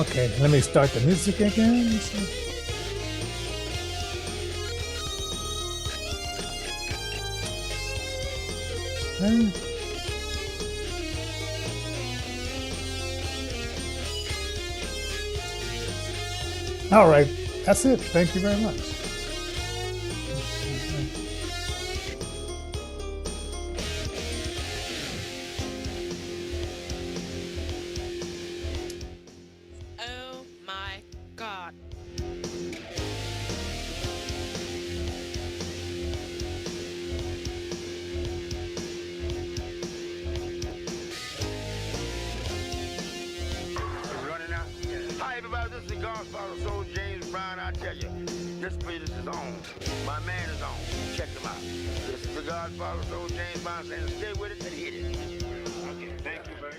Okay, let me start the music again. Uh, All right, that's it. Thank you very much. Oh my God. Running out. Hi, everybody. This is the Godfather Soul James Brown. I tell you, this place is on. My man is on. Check him out. This is the Godfather Soul James Brown saying, stay with it and hit it. Okay, thank you, baby.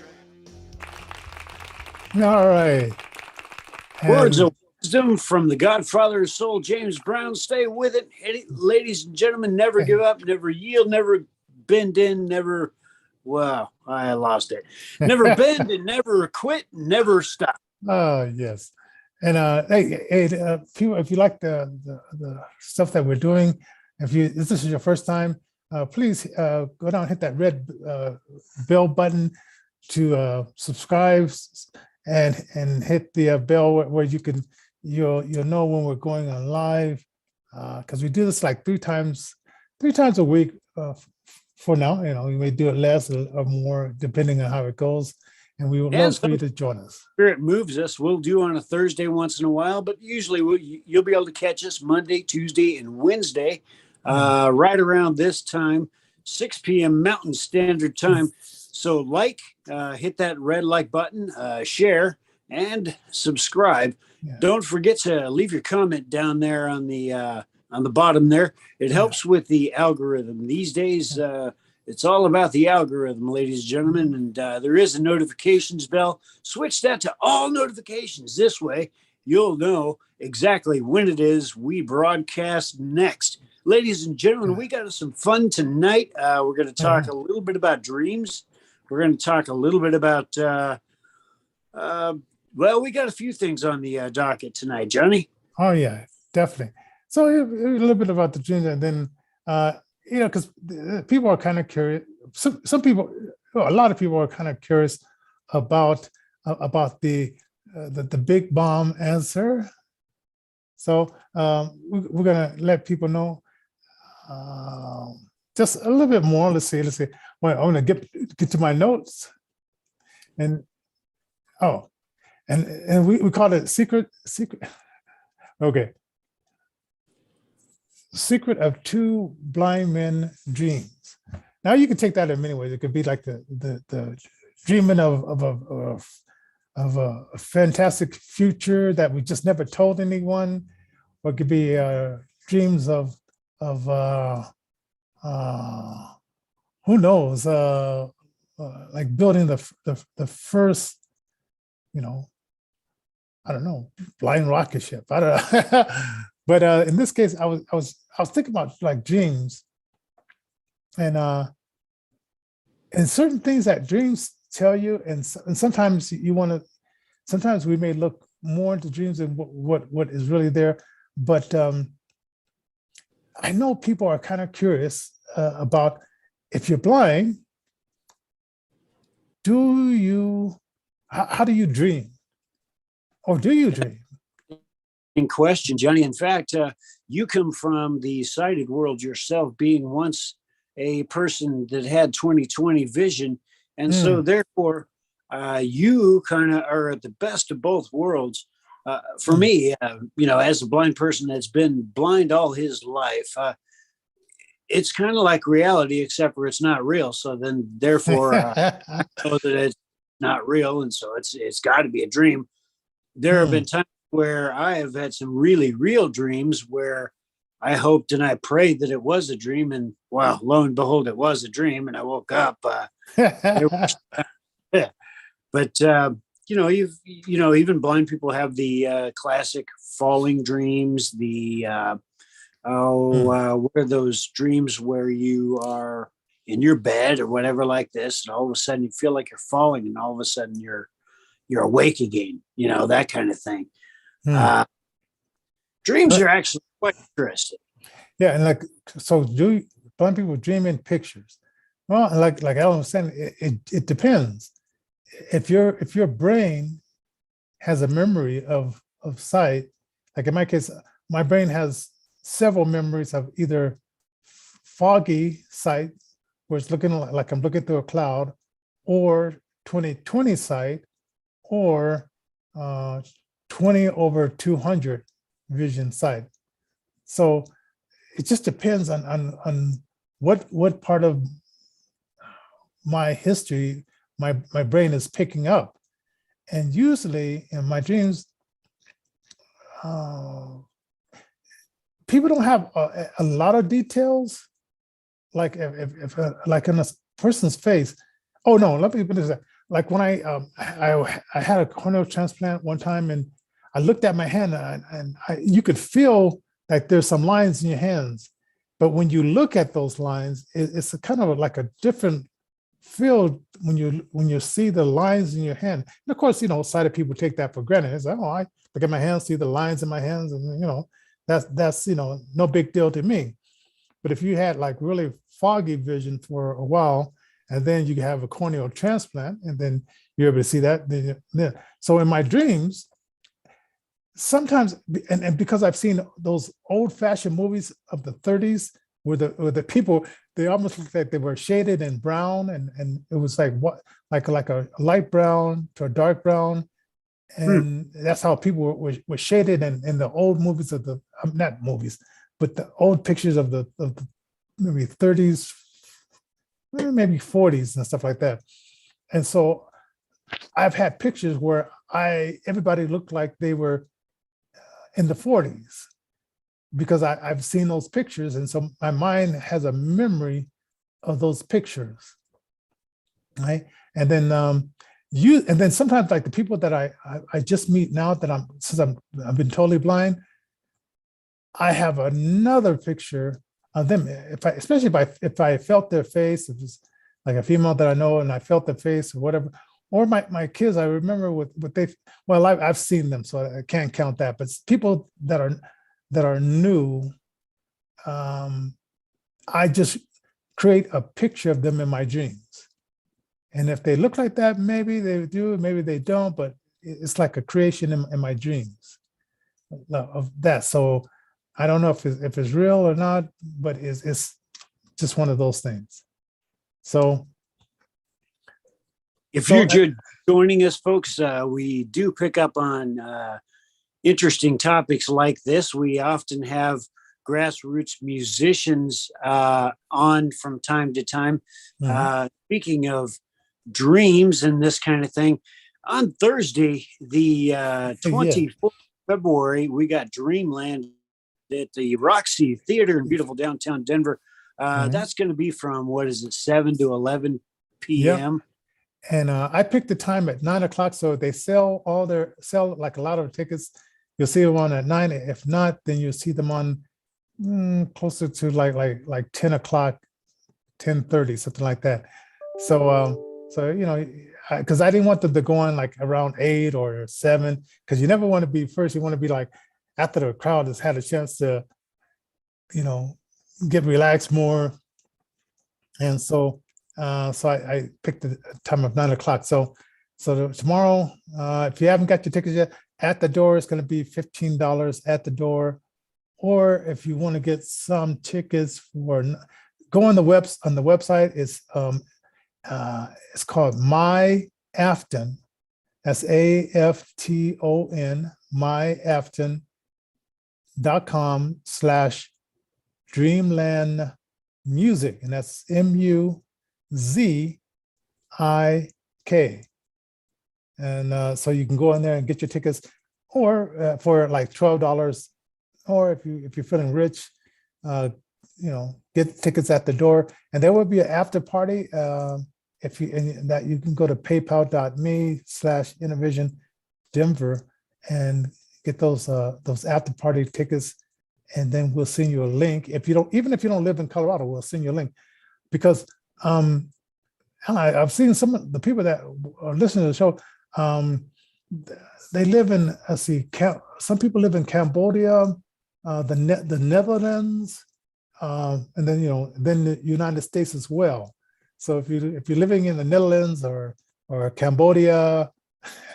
All right. Words And of wisdom from the Godfather of Soul, James Brown. Stay with it. Ladies and gentlemen, never give up, never yield, never bend in, never, well, I lost it. Never bend and never quit, never stop. oh yes. And hey, if you like the stuff that we're doing, if this is your first time, please go down and hit that red bell button to subscribe and hit the bell where you'll know when we're going on live, because we do this like three times a week for now. You know, we may do it less or more depending on how it goes, and we would love for you to join us. Spirit moves us. We'll do on a Thursday once in a while, but usually you'll be able to catch us Monday, Tuesday, and Wednesday, right around this time, 6 p.m. Mountain Standard Time. So hit that red like button, share, and subscribe. Yeah. Don't forget to leave your comment down there on the bottom there. It helps with the algorithm. These days, it's all about the algorithm, ladies and gentlemen. And there is a notifications bell. Switch that to all notifications. This way, you'll know exactly when it is we broadcast next. Ladies and gentlemen, we got some fun tonight. We're going to talk a little bit about dreams. We're going to talk a little bit about, we got a few things on the docket tonight, Johnny. Oh yeah, definitely. So a little bit about the dreams, and then because people are kind of curious. Some people, a lot of people are kind of curious about the big bomb answer. So we're gonna let people know just a little bit more. Let's see. Well, I'm gonna get to my notes, and we call it secret. Okay. Secret of Two Blind Men Dreams. Now you can take that in many ways. It could be like the dreaming of a fantastic future that we just never told anyone, or it could be dreams of who knows, like building the first, I don't know, blind rocket ship. I don't know. But in this case, I was thinking about like dreams, and certain things that dreams tell you, and sometimes sometimes we may look more into dreams than what is really there. But I know people are kind of curious about, if you're blind, how do you dream, or do you dream? In question, Johnny. In fact, you come from the sighted world yourself, being once a person that had 20/20 vision. And so therefore, you kind of are at the best of both worlds. For me, as a blind person that's been blind all his life, it's kind of like reality, except for it's not real. So then therefore, I know that it's not real. And so it's got to be a dream. There have been times where I have had some really real dreams where I hoped and I prayed that it was a dream, and well, lo and behold, it was a dream, and I woke up. But even blind people have the classic falling dreams. What are those dreams where you are in your bed or whatever like this, and all of a sudden you feel like you're falling, and all of a sudden you're you're awake again, that kind of thing. Hmm. Dreams are actually quite interesting. Yeah, and like so, do blind people dream in pictures? Well, like Alan was saying, it depends. If your brain has a memory of sight, like in my case, my brain has several memories of either foggy sight, where it's looking like I'm looking through a cloud, or 20/20 sight, or 20/200 vision sight. So it just depends on what part of my history my brain is picking up. And usually in my dreams, people don't have a lot of details, like if like in a person's face. Oh no, let me put this. Like when I had a corneal transplant one time, and I looked at my hand, and you could feel like there's some lines in your hands, but when you look at those lines, it's a kind of like a different feel when you see the lines in your hand. And of course, sighted people take that for granted. It's like, oh, I look at my hands, see the lines in my hands, and that's no big deal to me. But if you had like really foggy vision for a while, and then you have a corneal transplant, and then you're able to see that, then so in my dreams, sometimes, and because I've seen those old-fashioned movies of the 30s where the people, they almost looked like they were shaded in brown, and it was like like a light brown to a dark brown, and that's how people were shaded in the old movies of the not movies, but the old pictures of the maybe 30s, maybe 40s and stuff like that. And so I've had pictures where everybody looked like they were in the 40s because I've seen those pictures. And so my mind has a memory of those pictures, right? And then and then sometimes like the people that I just meet now that I've been totally blind, I have another picture of them. Especially if I felt their face, if it's like a female that I know and I felt their face or whatever, or my kids, I remember what I've seen them, so I can't count that. But people that are new, I just create a picture of them in my dreams. And if they look like that, maybe they do, maybe they don't, but it's like a creation in my dreams of that. So I don't know if it's real or not, but it's just one of those things. So if you're just joining us, folks, we do pick up on interesting topics like this. We often have grassroots musicians on from time to time. Speaking of dreams and this kind of thing, on Thursday, the 24th of February, we got Dreamland at the Roxy Theater in beautiful downtown Denver. That's going to be from 7 to 11 p.m. Yep. And I picked the time at 9 o'clock, so they sell like a lot of tickets. You'll see them on at 9. If not, then you'll see them on closer to like 10 o'clock, 10:30, something like that. So because I didn't want them to go on like around 8 or 7, because you never want to be first. You want to be like after the crowd has had a chance to, get relaxed more. And so I picked the time of 9 o'clock. So tomorrow, if you haven't got your tickets yet, at the door it's going to be $15 at the door. Or if you want to get some tickets go on the website. It's called My Afton. That's AFTON, myafton.com/Dreamland Music, and that's MUZIK. And so you can go in there and get your tickets, or for like $12, or if you're feeling rich, get tickets at the door. And there will be an after party. That you can go to paypal.me/Innervision Denver and get those after party tickets, and then we'll send you a link. Even if you don't live in Colorado, we'll send you a link, because I've seen some of the people that are listening to the show. they live in, let's see, some people live in Cambodia, the Netherlands, and then then the United States as well. So if you're living in the Netherlands or Cambodia,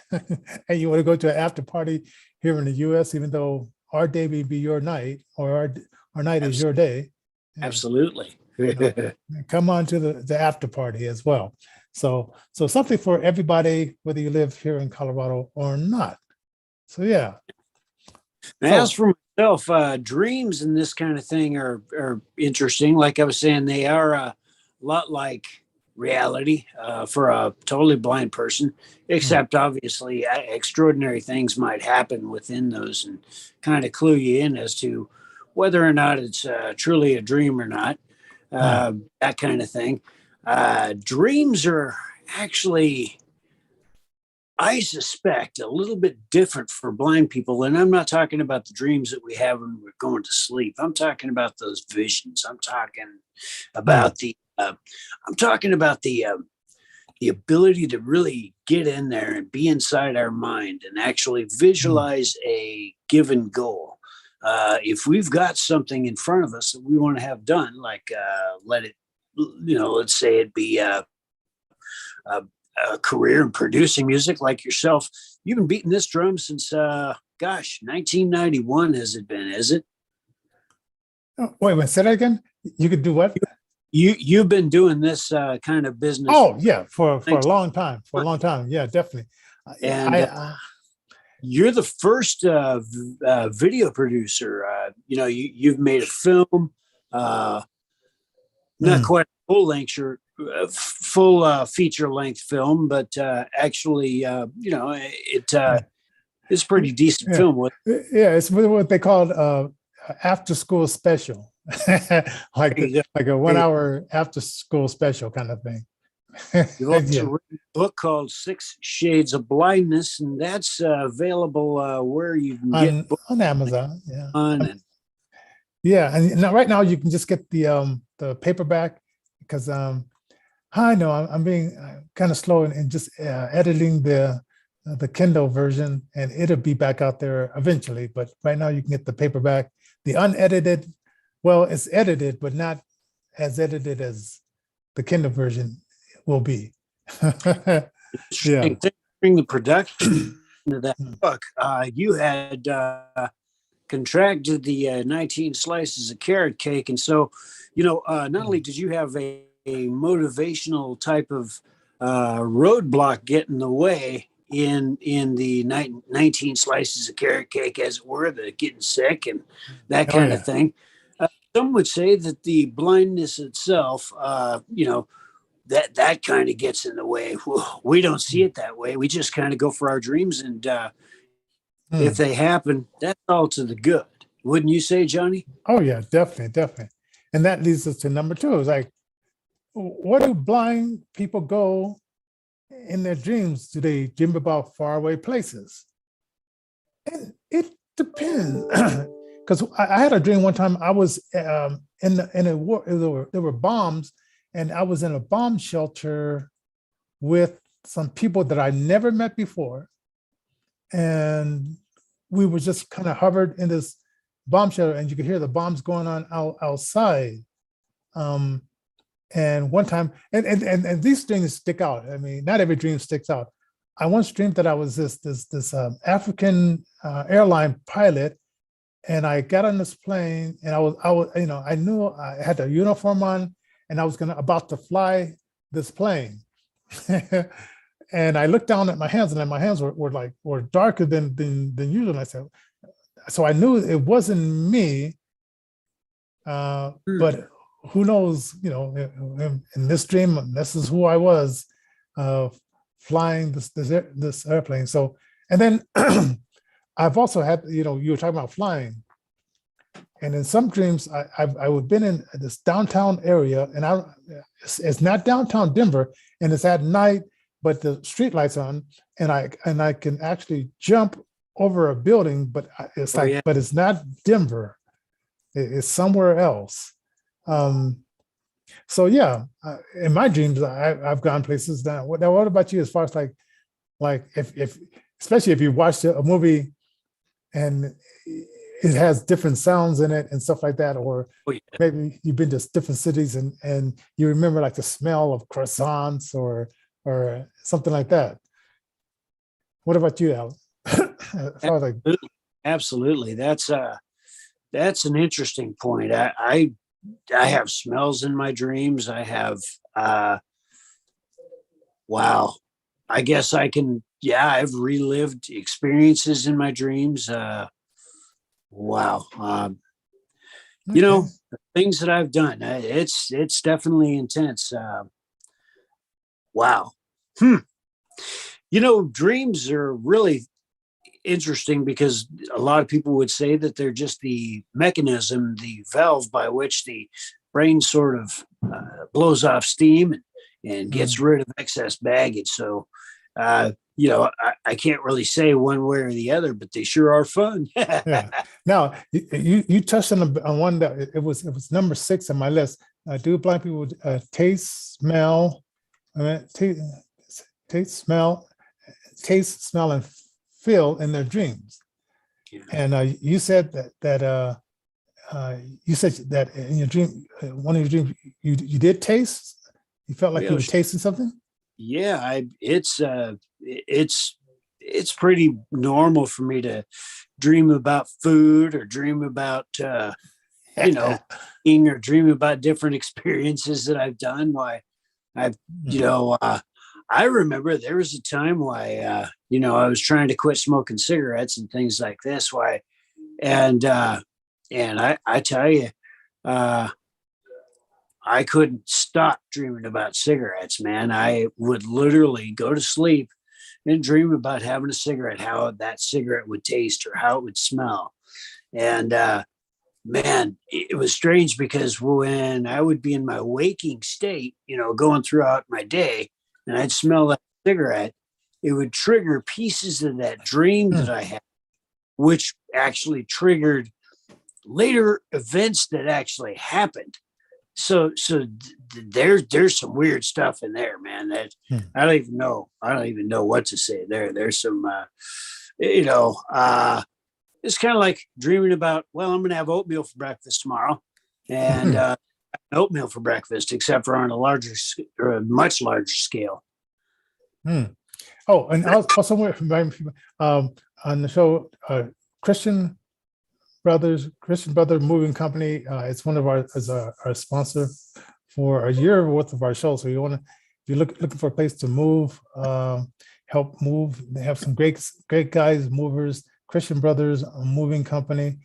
and you want to go to an after party here in the U.S., even though our day may be your night, or our night is your day. Absolutely. Come on to the after party as well. So something for everybody, whether you live here in Colorado or not. So yeah. As for myself, dreams and this kind of thing are interesting. Like I was saying, they are a lot like reality for a totally blind person, except obviously extraordinary things might happen within those and kind of clue you in as to whether or not it's truly a dream or not, that kind of thing. Dreams are actually, I suspect, a little bit different for blind people. And I'm not talking about the dreams that we have when we're going to sleep. I'm talking about those visions. I'm talking about the ability to really get in there and be inside our mind and actually visualize a given goal. If we've got something in front of us that we want to have done, like let's say it be a career in producing music like yourself. You've been beating this drum since 1991 has it been, is it? Oh, wait a minute, say that again. You could do what? You've been doing this kind of business. Oh yeah, for a long time. Yeah, definitely. And you're the first video producer. You've made a film, not quite a full feature length film, but actually, it's a pretty decent film. Yeah, it's what they called after school special, like a 1 hour after school special kind of thing. You've also written a book called 6 Shades of Blindness, and that's available where you can get books on Amazon. Yeah, yeah, and right now you can just get the paperback because I know I'm being kind of slow in just editing the Kindle version, and it'll be back out there eventually. But right now you can get the paperback, the unedited. Well, it's edited, but not as edited as the Kindle version will be. Yeah. During the production of that book, you had contracted the 19 slices of carrot cake, and so not only did you have a motivational type of roadblock get in the way in the 19 slices of carrot cake, as it were, the getting sick and that kind of thing. Some would say that the blindness itself, that kind of gets in the way. We don't see it that way. We just kind of go for our dreams, and if they happen, that's all to the good. Wouldn't you say, Johnny? Oh yeah, definitely. And that leads us to number 2. It's like, where do blind people go in their dreams? Do they dream about faraway places? And it depends. Because I had a dream one time. I was in a war. There were bombs, and I was in a bomb shelter with some people that I never met before, and we were just kind of hovered in this bomb shelter, and you could hear the bombs going on outside. And one time, and these things stick out. I mean, not every dream sticks out. I once dreamed that I was this African airline pilot, and I got on this plane, and I knew I had a uniform on, and I was about to fly this plane. And I looked down at my hands, and my hands were darker than usual. And I said, so I knew it wasn't me, but who knows, in this dream, this is who I was, flying this airplane. So, and then I've also had, you were talking about flying. And in some dreams, I've been in this downtown area, and it's not downtown Denver, and it's at night, but the street lights on, and I can actually jump over a building, but but it's not Denver, it's somewhere else. So yeah, in my dreams, I've gone places. Now, what about you? As far as like if especially if you watch a movie and it has different sounds in it and stuff like that, or Oh, yeah. maybe you've been to different cities and you remember like the smell of croissants or something like that. What about you, Alan? As far as like, Absolutely. That's an interesting point. I have smells in my dreams. I have wow. I guess I can, yeah, I've relived experiences in my dreams. Wow. You know, okay. the things that I've done, it's definitely intense. Wow. You know, dreams are really interesting because a lot of people would say that they're just the mechanism, the valve by which the brain sort of blows off steam and gets rid of excess baggage. So, you know, I can't really say one way or the other, but they sure are fun. Yeah. Now you touched on one that it was number 6 on my list. Do blind people taste, smell, taste, smell, and feel in their dreams? Yeah. And you said that you said that in your dream, one of your dreams, you did taste. You felt like Yeah, you were tasting something. Yeah, it's pretty normal for me to dream about food or dream about you know, eating or dream about different experiences that I've done. Why I've you know I remember there was a time why you know, I was trying to quit smoking cigarettes and things like this. Why and I tell you, I couldn't stop dreaming about cigarettes, man. I would literally go to sleep and dream about having a cigarette, how that cigarette would taste or how it would smell. And man, it was strange because when I would be in my waking state, you know, going throughout my day, and I'd smell that cigarette, it would trigger pieces of that dream that I had, which actually triggered later events that actually happened. So there's some weird stuff in there, man. That I don't even know. I don't even know what to say there. There's some, you know, it's kind of like dreaming about, well, I'm going to have oatmeal for breakfast tomorrow, and oatmeal for breakfast, except for on a larger or a much larger scale. Oh, and also on the show, Christian Brother Moving Company. It's one of our sponsor for a year worth of our show. So you want to, if you're looking for a place to move, help move, they have some great guys, movers. Christian Brothers Moving Company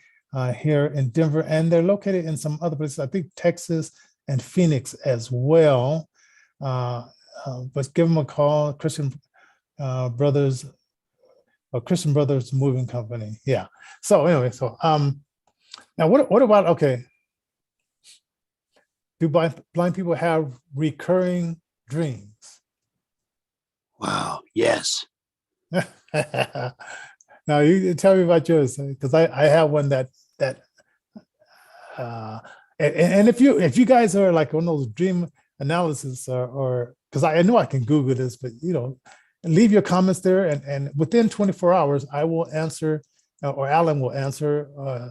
here in Denver, and they're located in some other places. I think Texas and Phoenix as well. But give them a call, Christian Brothers Moving Company. Yeah. So anyway, so now what about, okay, do blind people have recurring dreams? Wow. Yes. Now you tell me about yours, because I have one that and if you guys are like one of those dream analysis or because I know I can Google this, but you know, leave your comments there, and within 24 hours I will answer, or Alan will answer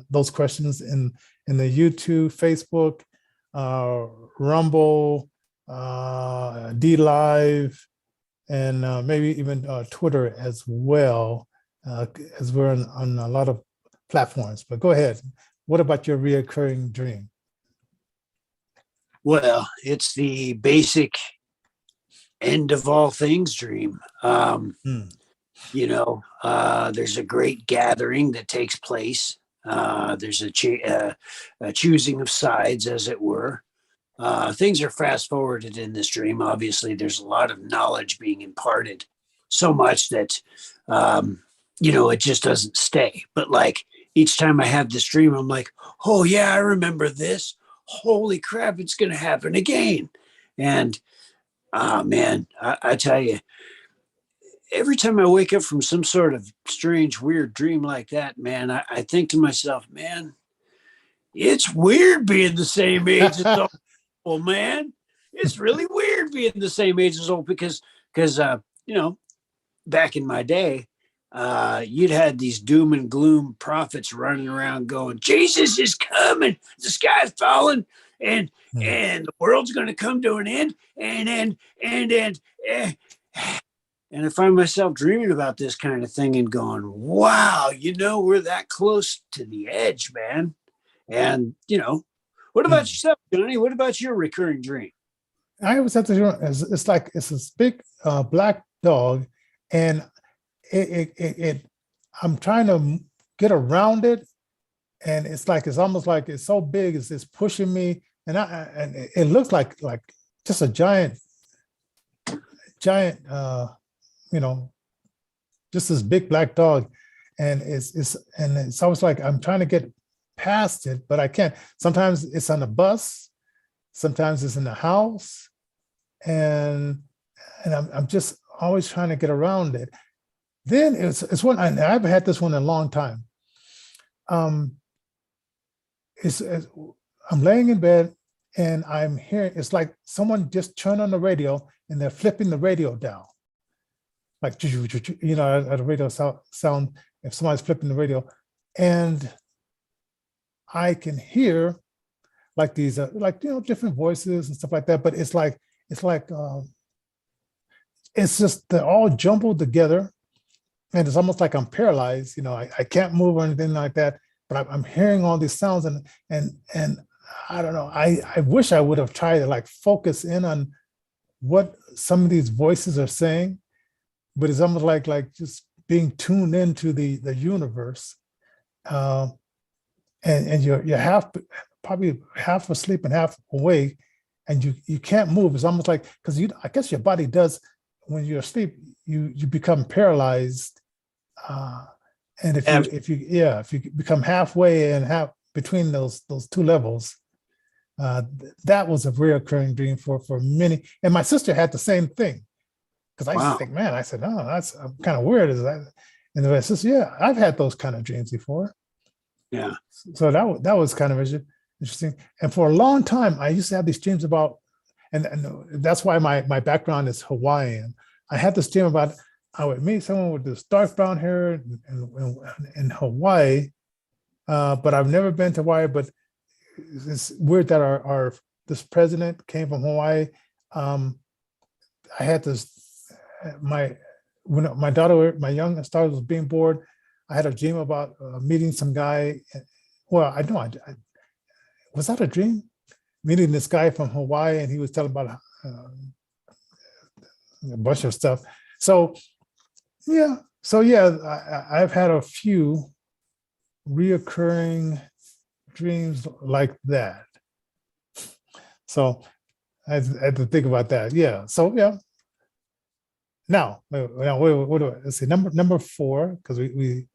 those questions in the YouTube, Facebook, Rumble, D Live, and maybe even Twitter as well, as we're on a lot of platforms. But go ahead. What about your reoccurring dream? Well, it's the basic end of all things dream. You know, there's a great gathering that takes place. There's a choosing of sides, as it were. Things are fast forwarded in this dream. Obviously, there's a lot of knowledge being imparted, so much that, you know, it just doesn't stay. But like each time I have this dream, I'm like, oh yeah, I remember this. Holy crap, it's going to happen again. And man, I tell you, every time I wake up from some sort of strange, weird dream like that, man, I think to myself, man, it's weird being the same age as old. Well, man, it's really weird being the same age as old because you know, back in my day, you'd had these doom and gloom prophets running around going, Jesus is coming, the sky's falling, and the world's going to come to an end, and I find myself dreaming about this kind of thing and going, wow, we're that close to the edge, man. And what about yourself, Johnny? What about your recurring dream? I always have to. It's like it's this big black dog, and it I'm trying to get around it, and it's almost like it's so big, it's pushing me, and it looks like just a giant, just this big black dog, and it's almost like I'm trying to get past it, but I can't. Sometimes it's on the bus, sometimes it's in the house, and I'm just always trying to get around it. Then it's one, and I've had this one a long time. It's I'm laying in bed and I'm hearing, it's like someone just turned on the radio and they're flipping the radio down, like at a radio sound. If somebody's flipping the radio, and I can hear like these different voices and stuff like that, but it's just they're all jumbled together, and it's almost like I'm paralyzed. I can't move or anything like that, but I'm hearing all these sounds, and I don't know. I wish I would have tried to like focus in on what some of these voices are saying, but it's almost like just being tuned into the universe, and you're probably half asleep and half awake, and you can't move. It's almost like, because I guess your body does, when you're asleep, you become paralyzed, and if you become halfway and half between those two levels, that was a reoccurring dream for many. And my sister had the same thing, because I used to think, man, I said, no, that's kind of weird. Is that? And my sister, yeah, I've had those kind of dreams before. Yeah. So that was kind of interesting. And for a long time, I used to have these dreams about, and that's why my background is Hawaiian. I had this dream about I would meet someone with this dark brown hair in Hawaii, but I've never been to Hawaii. But it's weird that this president came from Hawaii. I had this when my youngest daughter was being born. I had a dream about meeting some guy. Well, I know was that a dream? Meeting this guy from Hawaii, and he was telling about a bunch of stuff. So I've had a few reoccurring dreams like that. So I had to think about that. Yeah. So yeah. Now, what do I, let's see, number 4, because we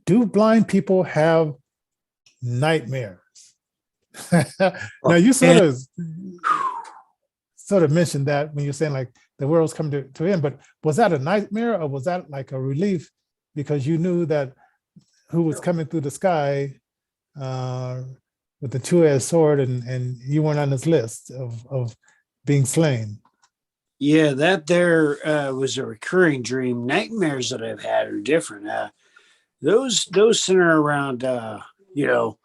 do blind people have nightmares? Now you sort of mentioned that when you're saying like the world's coming to an end, but was that a nightmare, or was that like a relief because you knew that who was coming through the sky with the two-edged sword, and you weren't on this list of being slain? Yeah, that there was a recurring dream. Nightmares that I've had are different. Those center around your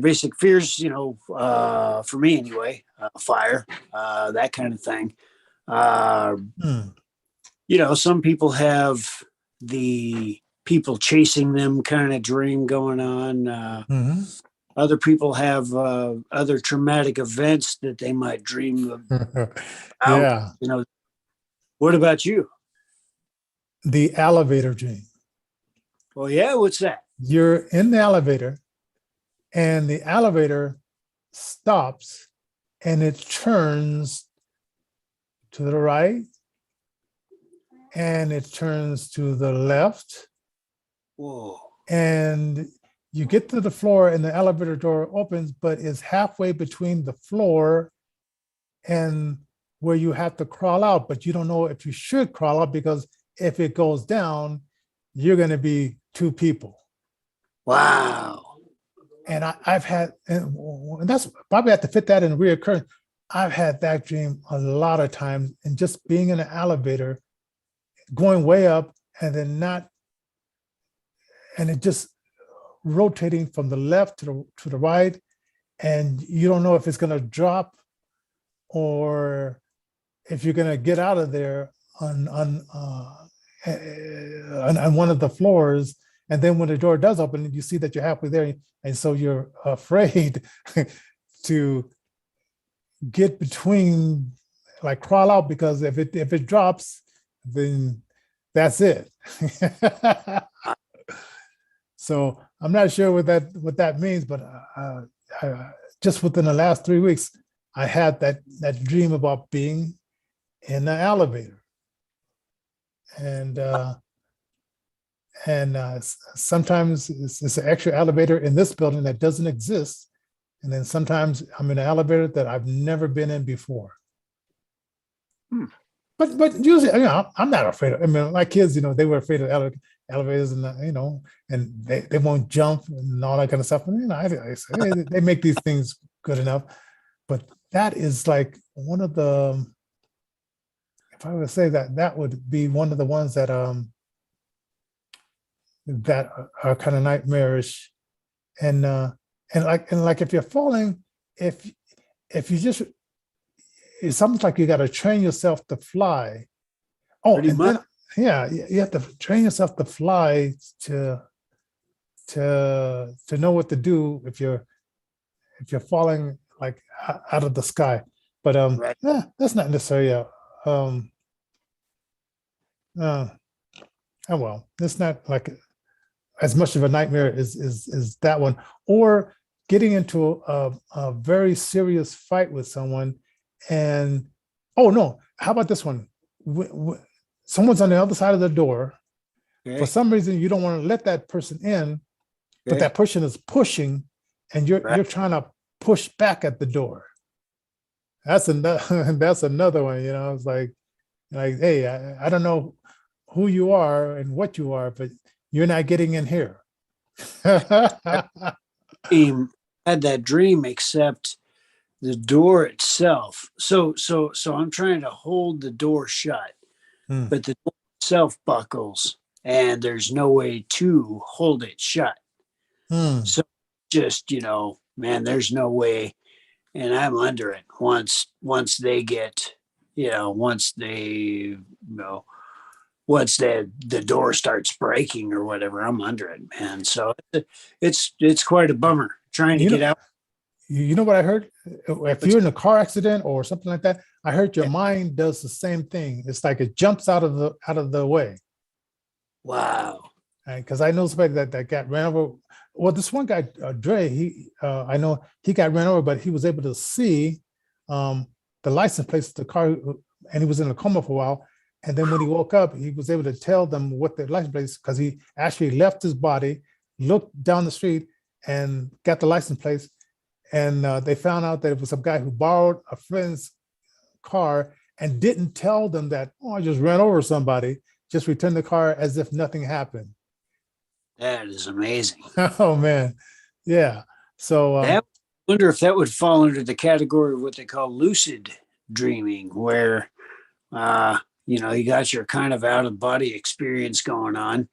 basic fears, for me anyway, fire, that kind of thing. Some people have the people chasing them kind of dream going on. Other people have other traumatic events that they might dream about. Yeah. What about you? The elevator dream. Well, yeah, what's that? You're in the elevator, and the elevator stops, and it turns to the right, and it turns to the left. Whoa. And you get to the floor, and the elevator door opens, but it's halfway between the floor and where you have to crawl out, but you don't know if you should crawl out, because if it goes down, you're going to be 2 people. Wow. And I've had, and that's probably have to fit that in reoccurring. I've had that dream a lot of times, and just being in an elevator, going way up and then not, and it just rotating from the left to the right, and you don't know if it's going to drop or if you're going to get out of there on one of the floors. And then when the door does open, you see that you're halfway there, and so you're afraid to get between, like crawl out, because if it drops, then that's it. So I'm not sure what that means, but just within the last 3 weeks, I had that dream about being in the elevator, and sometimes it's an extra elevator in this building that doesn't exist, and then sometimes I'm in an elevator that I've never been in before. But usually, I'm not afraid of. I mean, my kids, they were afraid of elevators, and and they won't jump and all that kind of stuff. And I say, hey, they make these things good enough. But that is like one of the, if I were to say that would be one of the ones that that are kind of nightmarish, and like if you're falling, if you just, it's something like you got to train yourself to fly. Oh, Pretty and much. then, yeah, you have to train yourself to fly to know what to do if you're falling like out of the sky. But Right. that's not necessarily oh well, it's not like as much of a nightmare is that one, or getting into a very serious fight with someone, and oh no, how about this one? Someone's on the other side of the door. Okay. For some reason, you don't want to let that person in, but Okay. that person is pushing, and you're trying to push back at the door. That's another one. It's like hey, I don't know who you are and what you are, but you're not getting in here. Had that dream, except the door itself. So I'm trying to hold the door shut, but the door itself buckles, and there's no way to hold it shut. So just, man, there's no way. And I'm under it once they get, once they, once the door starts breaking or whatever, I'm under it, man. So it's quite a bummer trying to get out. You know what I heard? If you're in a car accident or something like that, I heard your mind does the same thing. It's like it jumps out of the way. Wow. Because I know somebody that got ran over. Well, this one guy, Dre, I know he got ran over, but he was able to see the license plates of the car, and he was in a coma for a while. And then when he woke up, he was able to tell them what the license plates, because he actually left his body, looked down the street, and got the license plates. And they found out that it was some guy who borrowed a friend's car and didn't tell them that, oh, I just ran over somebody, just returned the car as if nothing happened. That is amazing. Oh, man. Yeah. So I wonder if that would fall under the category of what they call lucid dreaming, where, you got your kind of out of body experience going on.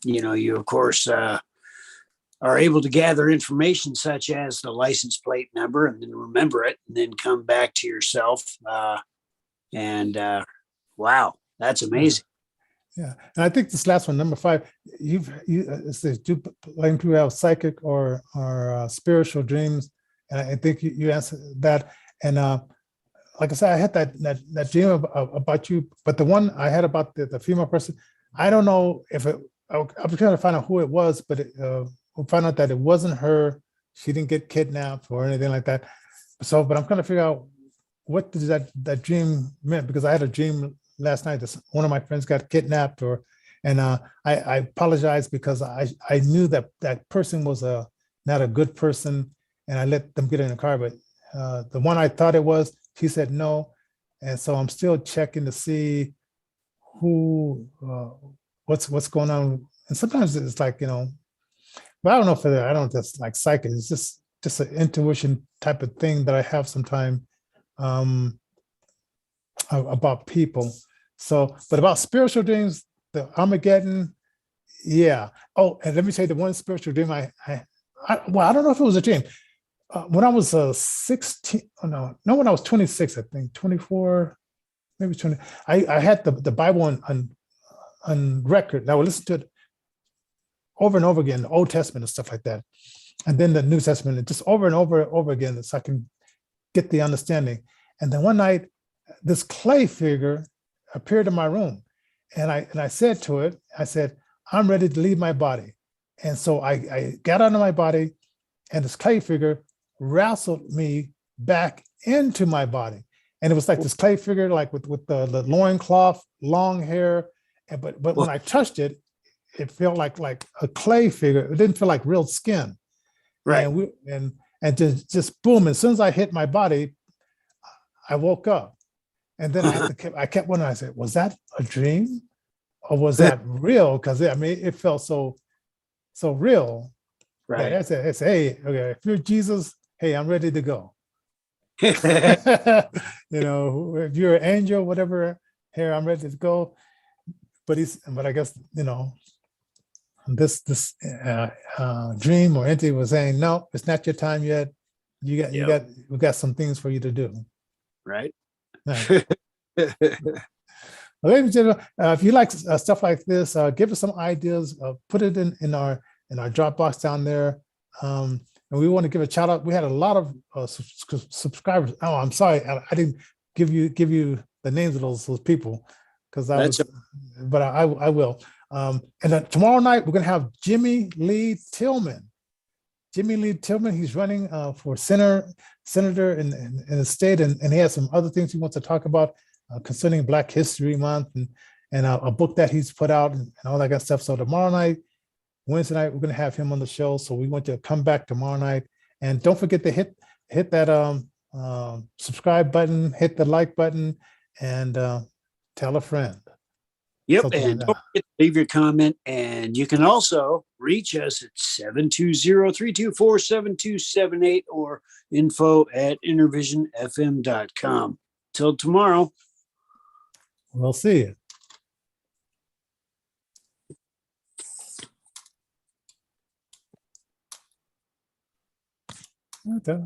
You, of course, are able to gather information such as the license plate number, and then remember it, and then come back to yourself. Wow, that's amazing. Yeah, and I think this last one, number 5, it says, do people have psychic or spiritual dreams? And I think you answered that. And like I said, I had that dream about you, but the one I had about the female person, I don't know if it. I was trying to find out who it was, but we found out that it wasn't her. She didn't get kidnapped or anything like that. So, but I'm trying to figure out what does that dream meant, because I had a dream last night that one of my friends got kidnapped, and I apologize because I knew that person was not a good person, and I let them get in the car. But the one I thought it was, she said no, and so I'm still checking to see who, what's going on. And sometimes it's like, but I don't know if I don't just like psychic. It's just just an intuition type of thing that I have sometime about people. So, but about spiritual dreams, the Armageddon, yeah. Oh, and let me say the one spiritual dream well, I don't know if it was a dream. When I was 16, no, when I was 26, I think 24, maybe 20. I had the Bible on record. And I would listen to it over and over again, the Old Testament and stuff like that, and then the New Testament, and just over and over again, so I can get the understanding. And then one night, this clay figure appeared in my room, and I said to it, I said, "I'm ready to leave my body." And so I got out of my body, and this clay figure wrestled me back into my body. And it was like this clay figure, like with the loincloth, long hair. And but when I touched it, it felt like a clay figure. It didn't feel like real skin. Right. And just boom. As soon as I hit my body, I woke up. And then I kept wondering, I said, was that a dream? Or was that real? Because it felt so real. Right. I said, hey, okay, if you're Jesus, hey, I'm ready to go. If you're an angel, whatever, here, I'm ready to go. But I guess, this dream or entity was saying, no, it's not your time yet. We got some things for you to do. Right. Well, ladies and gentlemen, if you like stuff like this, give us some ideas. Put it in our Dropbox down there. And we want to give a shout out. We had a lot of subscribers. Oh, I'm sorry, I didn't give you the names of those people because but I will. And then tomorrow night we're gonna have Jimmy Lee Tillman. Jimmy Lee Tillman, he's running for senator in the state, and he has some other things he wants to talk about concerning Black History Month and a book that he's put out and all that kind of stuff. So tomorrow night, Wednesday night, we're going to have him on the show. So we want you to come back tomorrow night, and don't forget to hit that subscribe button, hit the like button, and tell a friend. Yep. Something And like don't forget to leave your comment. And you can also reach us at 720-324-7278 or info@innervisionfm.com. Till tomorrow. We'll see you. Okay.